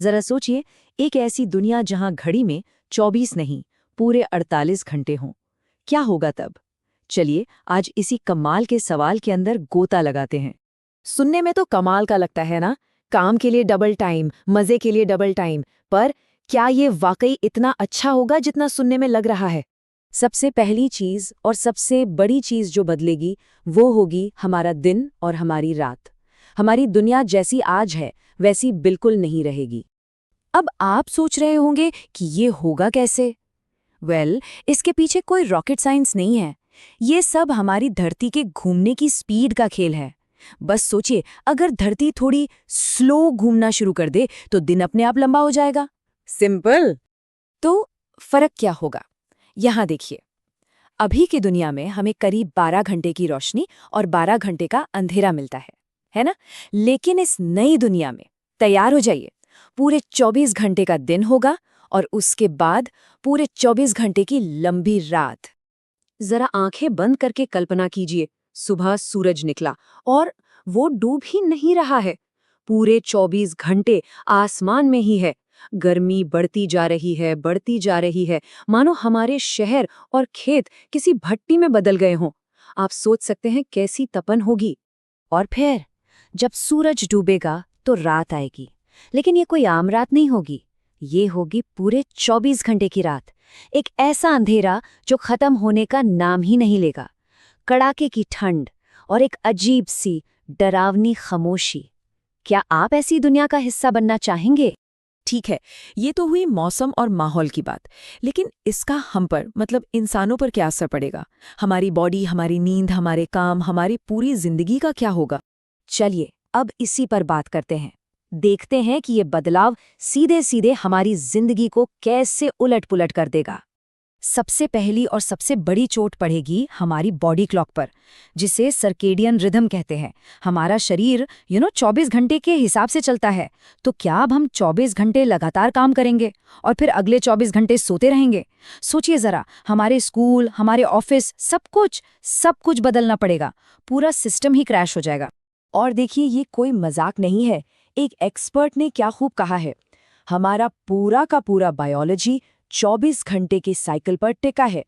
जरा सोचिए, एक ऐसी दुनिया जहां घड़ी में 24 नहीं, पूरे 48 घंटे हों। क्या होगा तब? चलिए आज इसी कमाल के सवाल के अंदर गोता लगाते हैं। सुनने में तो कमाल का लगता है ना, काम के लिए डबल टाइम, मजे के लिए डबल टाइम। पर क्या ये वाकई इतना अच्छा होगा जितना सुनने में लग रहा है? सबसे पहली चीज और सबसे बड़ी चीज जो बदलेगी वो होगी हमारा दिन और हमारी रात। हमारी दुनिया जैसी आज है वैसी बिल्कुल नहीं रहेगी। अब आप सोच रहे होंगे कि ये होगा कैसे? इसके पीछे कोई रॉकेट साइंस नहीं है। ये सब हमारी धरती के घूमने की स्पीड का खेल है। बस सोचिए, अगर धरती थोड़ी स्लो घूमना शुरू कर दे तो दिन अपने आप लंबा हो जाएगा। सिंपल। तो फर्क क्या होगा? यहाँ देखिए, अभी की दुनिया में हमें करीब 12 घंटे की रोशनी और 12 घंटे का अंधेरा मिलता है ना? लेकिन इस नई दुनिया में तैयार हो जाइए, पूरे 24 घंटे का दिन होगा और उसके बाद पूरे 24 घंटे की लंबी रात। जरा आंखें बंद करके कल्पना कीजिए, सुबह सूरज निकला और वो डूब ही नहीं रहा है। पूरे 24 घंटे आसमान में ही है। गर्मी बढ़ती जा रही है, बढ़ती जा रही है, मानो हमारे शहर और खेत किसी भट्टी में बदल गए हों। आप सोच सकते हैं कैसी तपन होगी। और फिर जब सूरज डूबेगा तो रात आएगी। लेकिन ये कोई आम रात नहीं होगी, ये होगी पूरे 24 घंटे की रात। एक ऐसा अंधेरा जो खत्म होने का नाम ही नहीं लेगा। कड़ाके की ठंड और एक अजीब सी डरावनी खामोशी। क्या आप ऐसी दुनिया का हिस्सा बनना चाहेंगे? ठीक है, ये तो हुई मौसम और माहौल की बात, लेकिन इसका हम पर मतलब इंसानों पर क्या असर पड़ेगा? हमारी बॉडी, हमारी नींद, हमारे काम, हमारी पूरी जिंदगी का क्या होगा? चलिए अब इसी पर बात करते हैं। देखते हैं कि ये बदलाव सीधे सीधे हमारी जिंदगी को कैसे उलट-पुलट कर देगा। सबसे पहली और सबसे बड़ी चोट पड़ेगी हमारी बॉडी क्लॉक पर, जिसे सर्केडियन रिदम कहते हैं। हमारा शरीर 24 घंटे के हिसाब से चलता है। तो क्या अब हम 24 घंटे लगातार काम करेंगे और फिर अगले 24 घंटे सोते रहेंगे? सोचिए जरा, हमारे स्कूल, हमारे ऑफिस, सब कुछ बदलना पड़ेगा। पूरा सिस्टम ही क्रैश हो जाएगा। और देखिए, ये कोई मजाक नहीं है। एक एक्सपर्ट ने क्या खूब कहा है, हमारा पूरा का पूरा बायोलॉजी 24 घंटे के साइकिल पर टिका है।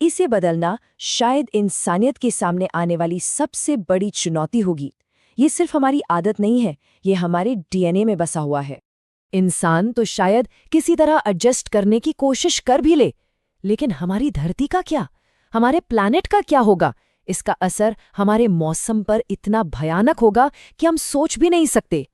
इसे बदलना शायद इंसानियत के सामने आने वाली सबसे बड़ी चुनौती होगी। ये सिर्फ हमारी आदत नहीं है, ये हमारे डीएनए में बसा हुआ है। इंसान तो शायद किसी तरह एडजस्ट करने की कोशिश कर भी ले, लेकिन हमारी धरती का क्या? हमारे प्लैनेट का क्या होगा? इसका असर हमारे मौसम पर इतना भयानक होगा कि हम सोच भी नहीं सकते।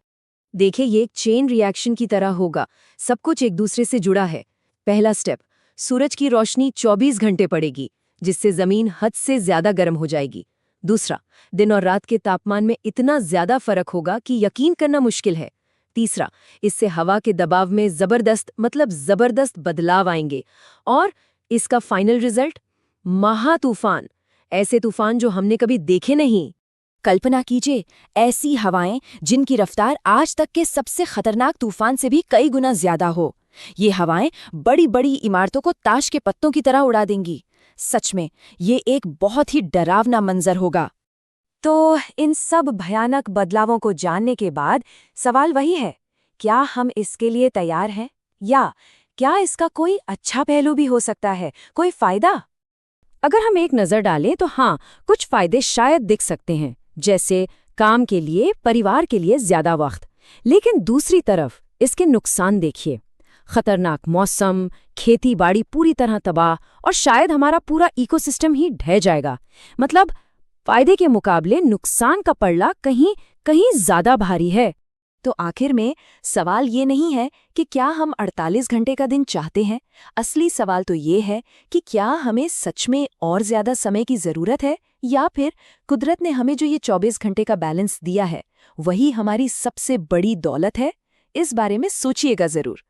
देखिए, ये एक चेन रिएक्शन की तरह होगा। सब कुछ एक दूसरे से जुड़ा है। पहला स्टेप, सूरज की रोशनी 24 घंटे पड़ेगी, जिससे जमीन हद से ज्यादा गर्म हो जाएगी। दूसरा, दिन और रात के तापमान में इतना ज्यादा फर्क होगा कि यकीन करना मुश्किल है। तीसरा, इससे हवा के दबाव में जबरदस्त बदलाव आएंगे। और इसका फाइनल रिजल्ट, महातूफान। ऐसे तूफान जो हमने कभी देखे नहीं। कल्पना कीजिए, ऐसी हवाएं जिनकी रफ्तार आज तक के सबसे खतरनाक तूफान से भी कई गुना ज्यादा हो। ये हवाएं बड़ी बड़ी इमारतों को ताश के पत्तों की तरह उड़ा देंगी। सच में ये एक बहुत ही डरावना मंजर होगा। तो इन सब भयानक बदलावों को जानने के बाद सवाल वही है, क्या हम इसके लिए तैयार हैं? या क्या इसका कोई अच्छा पहलू भी हो सकता है, कोई फायदा? अगर हम एक नज़र डालें तो हाँ, कुछ फायदे शायद दिख सकते हैं, जैसे काम के लिए, परिवार के लिए ज्यादा वक्त। लेकिन दूसरी तरफ इसके नुकसान देखिए। खतरनाक मौसम, खेती बाड़ी पूरी तरह तबाह और शायद हमारा पूरा इकोसिस्टम ही ढह जाएगा। मतलब फायदे के मुकाबले नुकसान का पड़ला कहीं कहीं ज्यादा भारी है। तो आखिर में सवाल ये नहीं है कि क्या हम 48 घंटे का दिन चाहते हैं। असली सवाल तो ये है कि क्या हमें सच में और ज्यादा समय की जरूरत है, या फिर कुदरत ने हमें जो ये 24 घंटे का बैलेंस दिया है वही हमारी सबसे बड़ी दौलत है। इस बारे में सोचिएगा जरूर।